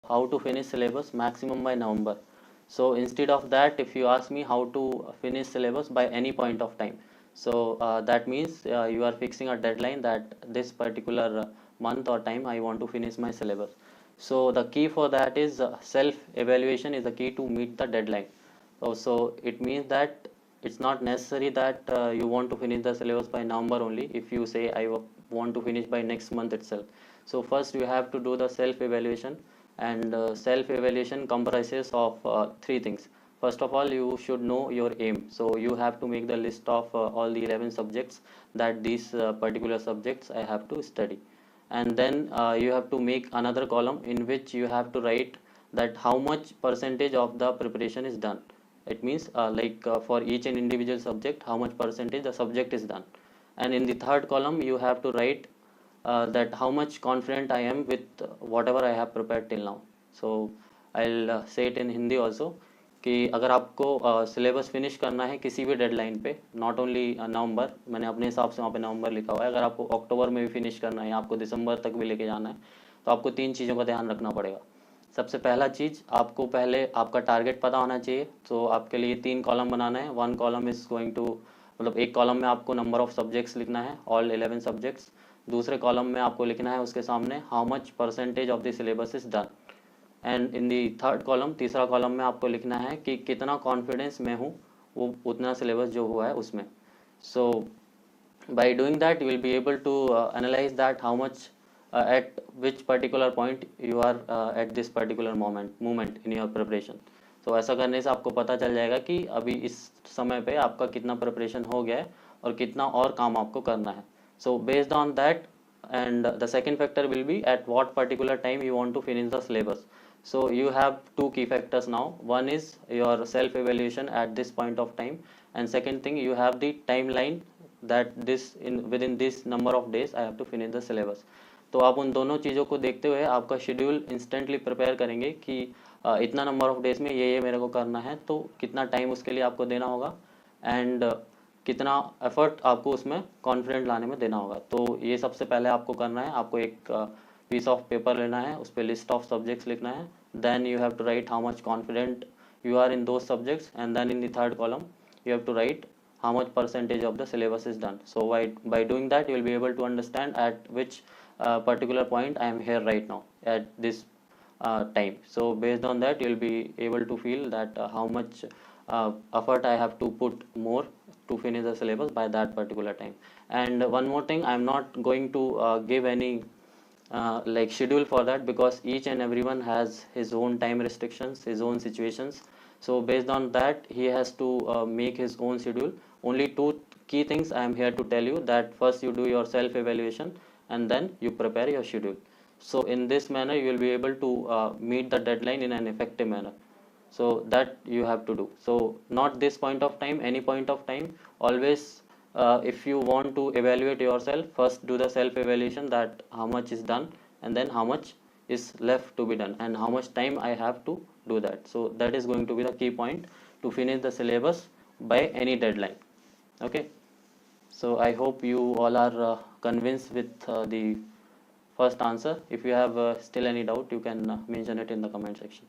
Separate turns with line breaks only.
how to finish syllabus maximum by November. So instead of that, if you ask me how to finish syllabus by any point of time, so that means you are fixing a deadline that this particular month or time I want to finish my syllabus. So the key for that is self evaluation is the key to meet the deadline. So it means that it's not necessary that you want to finish the syllabus by November only. If you say want to finish by next month itself, so first you have to do the self evaluation, and self evaluation comprises of three things. First of all, you should know your aim. So you have to make the list of all the 11 subjects, that these particular subjects I have to study. And then you have to make another column in which you have to write that how much percentage of the preparation is done. It means for each and individual subject, how much percentage the subject is done. And in the third column, you have to write that how much confident I am with whatever I have prepared till now. So I'll say it in Hindi also, कि अगर आपको syllabus finish करना है किसी भी deadline पे, not only नवंबर, मैंने अपने हिसाब से वहाँ पे नवंबर लिखा हुआ है, अगर आपको अक्टूबर में भी फिनिश करना है या आपको दिसंबर तक भी लेके जाना है, तो आपको तीन चीज़ों का ध्यान रखना पड़ेगा। सबसे पहला चीज़, आपको पहले आपका टारगेट पता होना चाहिए। तो आपके लिए तीन कॉलम बनाना है। One column is going to, मतलब एक कॉलम में आपको नंबर ऑफ सब्जेक्ट्स लिखना है, ऑल 11 सब्जेक्ट्स। दूसरे कॉलम में आपको लिखना है उसके सामने how much percentage of the syllabus is done. And in the third column, तीसरा कॉलम में आपको लिखना है कि कितना कॉन्फिडेंस मैं हूँ वो उतना सिलेबस जो हुआ है उसमें। सो by doing that you will be able to analyze that how much at which particular point you are at this particular moment in your preparation. So ऐसा करने से आपको पता चल जाएगा कि अभी इस समय पे आपका कितना प्रिपरेशन हो गया है और कितना और काम आपको करना है। So based on that, and the second factor will be at what particular time you want to finish the syllabus. So you have two key factors now. One is your self evaluation at this point of time, and second thing, you have the timeline that this in within this number of days I have to finish the syllabus. तो आप उन दोनों चीज़ों को देखते हुए आपका schedule instantly prepare करेंगे कि इतना नंबर ऑफ डेज में ये मेरे को करना है, तो कितना टाइम उसके लिए आपको देना होगा, एंड कितना एफर्ट आपको उसमें कॉन्फिडेंट लाने में देना होगा। तो ये सबसे पहले आपको करना है, आपको एक पीस ऑफ पेपर लेना है, उस पर लिस्ट ऑफ सब्जेक्ट्स लिखना है। Then you have to write how much confident you are in those subjects, and then in the third column you have to write how much percentage of the syllabus is done. So by doing that you will be able to understand at which particular point I am here right now at this time. So based on that you will be able to feel that how much effort I have to put more to finish the syllabus by that particular time. And one more thing, I am not going to give any like schedule for that, because each and everyone has his own time restrictions, his own situations. So based on that he has to make his own schedule. Only two key things I am here to tell you, that first you do your self evaluation and then you prepare your schedule. So in this manner you will be able to meet the deadline in an effective manner. So that you have to do. So not this point of time, any point of time, always if you want to evaluate yourself, first do the self evaluation that how much is done, and then how much is left to be done, and how much time I have to do that. So that is going to be the key point to finish the syllabus by any deadline. Okay, so I hope you all are convinced with the first answer. If you have still any doubt, you can mention it in the comment section.